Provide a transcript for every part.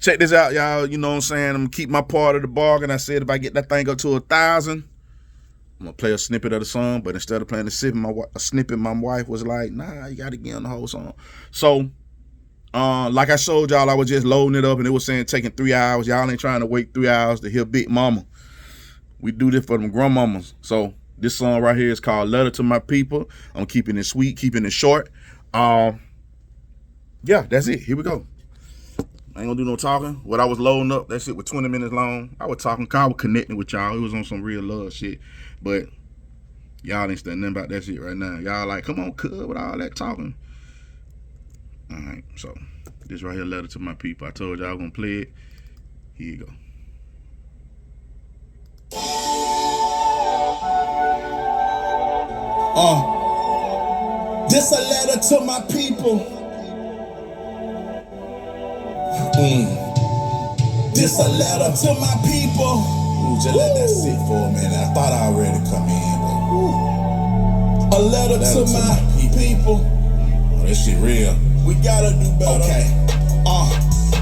Check this out, y'all. You know what I'm saying? I'm gonna keep my part of the bargain. I said if I get that thing up to 1,000, I'm gonna play a snippet of the song. But instead of playing a snippet, my wife was like, "Nah, you gotta get on the whole song." So, like I showed y'all, I was just loading it up, and it was saying taking 3 hours. Y'all ain't trying to wait 3 hours to hear Big Mama. We do this for them grandmamas. So this song right here is called "Letter to My People." I'm keeping it sweet, keeping it short. Yeah, that's it. Here we go. I ain't gonna do no talking. What I was loading up, that shit was 20 minutes long. I was talking, I was connecting with y'all. It was on some real love shit. But y'all ain't studying nothing about that shit right now. Y'all like, come on, cuz, with all that talking. All right, so this right here, "Letter to My People." I told y'all I was gonna play it. Here you go. This a letter to my people. This a letter to my people. Ooh, just let that sit for a minute. I thought I already come in, but a letter to my people. Oh, this shit real. We gotta do better. Okay.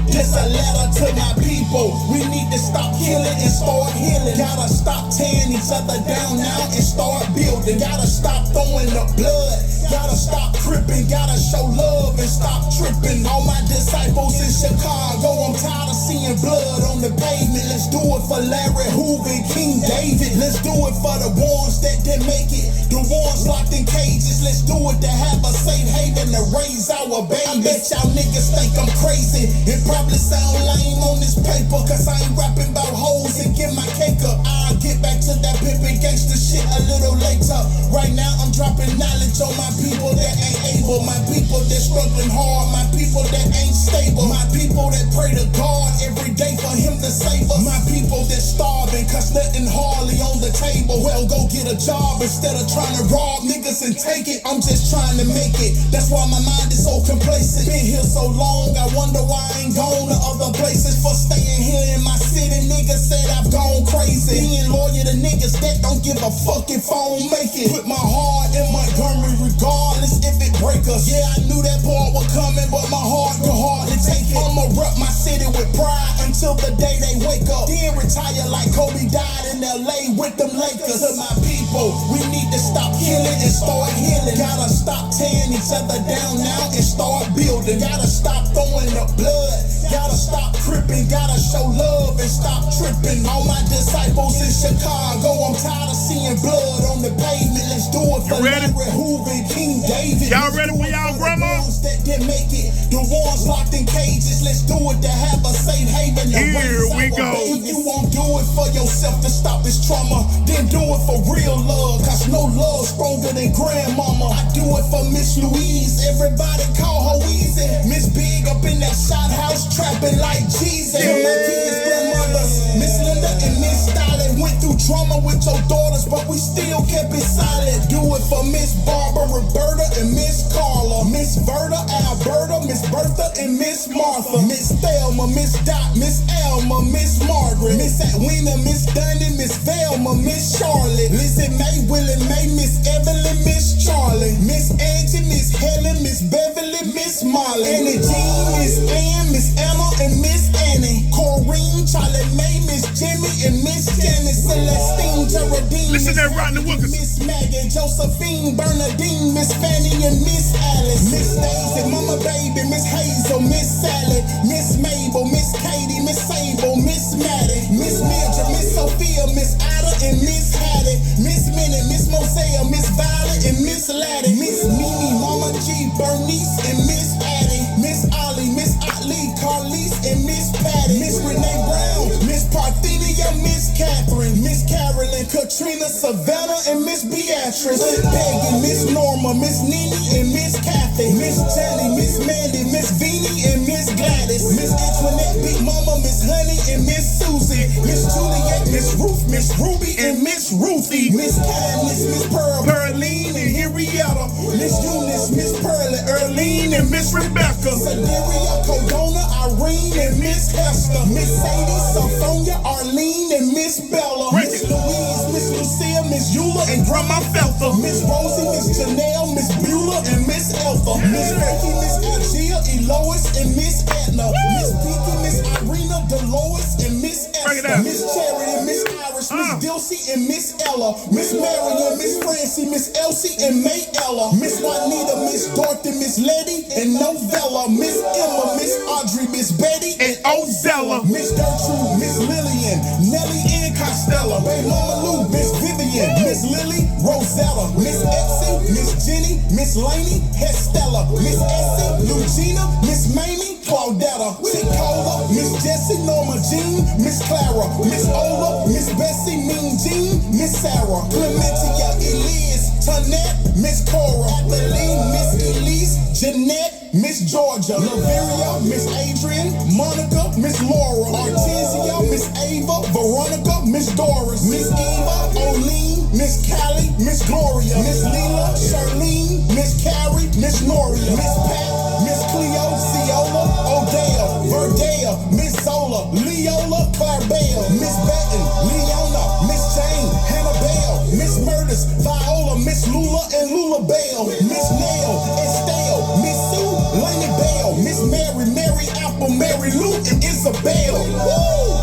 This a letter to my people. We need to stop killing and start healing. Gotta stop tearing each other down now and start building. Gotta stop throwing the blood. Gotta stop crippin', gotta show love and stop tripping. All my disciples in Chicago, I'm tired of seeing blood on the pavement. Let's do it for Larry Hoover and King David. Let's do it for the ones that didn't make it, the ones locked in cages. Let's do it to have a safe haven to raise our babies. I bet y'all niggas think I'm crazy. It probably sound lame on this paper, cause I ain't rapping about hoes and get my cake up. I'll get back to that pimpin' gangster shit a little later. Right now I'm dropping knowledge on my people that ain't able, my people that struggling hard, my people that ain't stable, my people that pray to God every day for him to save us, my people that starving cause nothing hardly on the table. Well, go get a job instead of trying to rob niggas and take it. I'm just trying to make it. That's why my mind is so complacent. Been here so long, I wonder why I ain't gone to other places for staying here in my city. Niggas said I've gone crazy. Being loyal to niggas that don't give a fuck if I don't make it. Put my heart in Montgomery regardless if it break us. Yeah, I knew that part was coming, but my heart could hardly take it. I'ma rep my city with pride until the day they wake up. Then retire like Kobe died in LA with them Lakers. To my people, we need to stop killing and start healing. Gotta stop tearing each other down now and start building. Gotta stop throwing the blood. Gotta stop crippin', gotta show love and stop tripping. All my disciples in Chicago, I'm tired of seeing blood on the pavement. Let's do it for Larry Hoover and King David. Y'all ready for y'all grandma? The ones that didn't make it, the ones locked in cages. Let's do it to have a safe haven. Here we go. If you won't do it for yourself to stop this trauma, then do it for real love. Cause no love stronger than grandmama. I do it for Miss Louise. Everybody call her Weezy. Miss Big up in that shot house trapping like Jesus. Yeah. My kids' grandmothers, Miss Linda and Miss Dolly, went through trauma with your daughters, but we still kept it silent. Do it for Miss Barbara, Roberta, and Miss Carla, Miss Verta, Alberta, Miss Bertha, and Miss Martha, Miss Thelma, Miss Dot, Miss Elma, Miss Margaret, Miss Edwina, Miss Dundy, Miss Velma, Miss Charlotte, Lizzie May, Willie May, Miss Evelyn, Miss Charlie, Miss Angie, Miss Helen, Miss Beverly, Miss Molly, Annie Jean, Miss Ann, Miss Emma, and Miss Annie, Corrine, Charlie May, Miss Jimmy, and Miss Janice, Celestine, Geraldine, listen there, Rodney Wilkins, Miss Maggie, Josephine, Bernadine, Miss Fanny, and Miss Alice, Miss Daisy, Mama Baby, Miss Hazel, Miss Sally, Miss Mabel, Miss Katie, Miss Sable, Miss Maddie, Miss Mildred, Miss Sophia, Miss Ida, and Miss Hattie, Miss Minnie, Miss Mosea, Miss Violet, and Miss Laddie, Miss Mimi, Mama G, Bernice, and Miss Addie, Miss Ollie, Miss Otley, Carlise, and Miss Patty, Miss Renee Brown, Miss Parthenia, Miss Catherine, Miss Carolyn, Katrina, Savannah, and Miss Beatrice, Miss Peggy, Miss Norma, Miss Nene, and Miss Kathy, Miss Jenny, Miss Mandy, Miss Veenie, and Miss Gladys, Miss Antoinette, Big Mama, Miss Honey, and Miss Susie, Miss Juliet, Miss Ruth, Miss Ruby, and Miss Ruthie, Miss Kindness, Miss Pearl, Pearline, and Henrietta, Miss Eunice, Miss Pearlie, Earlene, and Miss Rebecca, Sedaria, Codona, Irene, and Miss Hester, Miss Sadie, Sophia, Arlene, and Miss Bella, Miss Louise, Miss Lucille, Miss Eula, and Grandma Feltha, Miss Rosie, Miss Janelle, Miss Beulah, and Miss Eltha, Miss Becky, Miss Algia, Elois, and Miss Edna, Miss Pinky, Miss Irina, Dolores, and Miss Esther, Miss Charity, Miss Iris, Miss Dilcy, and Miss Ella, Miss Marion, Miss Francie, Miss Elsie, and May Ella, Miss Juanita, Miss Dorothy, Miss Letty, and Novella, Miss Emma, Miss Audrey, Miss Betty, and Ozella, Miss Gertrude, Miss Lillian, Nellie, and Costello, Baby Mama Lou, Miss Vivian, Miss Lily, Rosella, Miss Etsy, Miss Jenny, Miss Laney, Hestella, Miss Essie, Lucina, Miss Mamie, Claudetta, Chicola, Miss Jessie, Norma Jean, Miss Clara, Miss Ola, Miss Bessie, Mean Jean, Miss Sarah, Clementia, Elise, Tonette, Miss Cora, Kathleen, Miss Elise, Jeanette, Miss Georgia, Laveria, Miss Adrian, Monica, Miss Laura, Artesia, Miss Ava, Veronica, Miss Doris, Miss Eva, Oline, Miss Callie, Miss Gloria, Miss Leela, Charlene, Miss Carrie, Miss Noria, Miss Pat, Miss Cleo, Ciola, Odea, Verdea, Miss Zola, Leola, Clarbell, Miss Betton, Leona, Miss Jane, Hannah Bell, Miss Murders, Viola, Miss Lula, and Lula Bell, Miss Nail, Estelle, Miss Sue, Laney Bell, Miss Mary, Mary Apple, Mary Lou, and Isabel. Woo!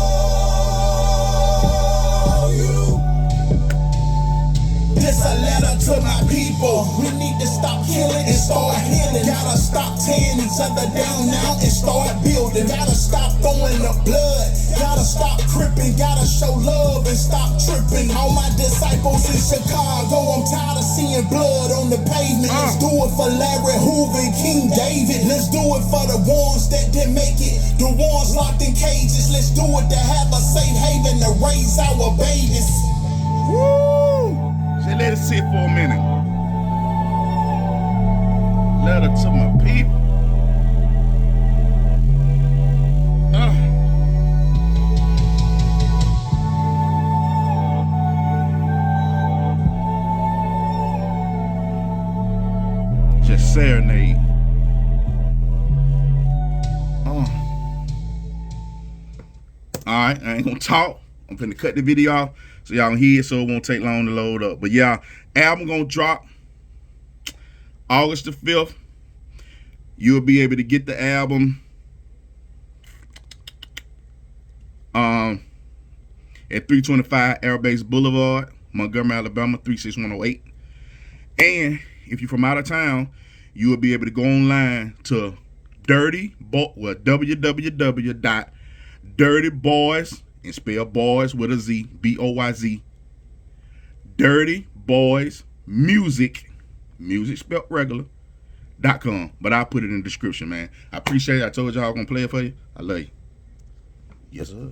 This a letter to my people. We need to stop killing and start healing. Gotta stop tearing each other down now and start building. Gotta stop throwing the blood. Gotta stop cripping. Gotta show love and stop tripping. All my disciples in Chicago, I'm tired of seeing blood on the pavement. Let's do it for Larry Hoover and King David. Let's do it for the ones that didn't make it. The ones locked in cages. Let's do it to have a safe haven to raise our babies. Woo! Just let it sit for a minute. Letter to my people. Just serenade. Alright, I ain't gonna talk. I'm finna cut the video off so y'all can hear it, so it won't take long to load up. But yeah, album gonna drop August the 5th. You'll be able to get the album at 325 Air Base Boulevard, Montgomery, Alabama, 36108. And if you're from out of town, you will be able to go online to www.dirtyboyz, and spell boys with a Z, B-O-Y-Z, Dirty Boyz Music spelled regular, .com. But I'll put it in the description, man. I appreciate it. I told y'all I'm going to play it for you. I love you. Yes, sir.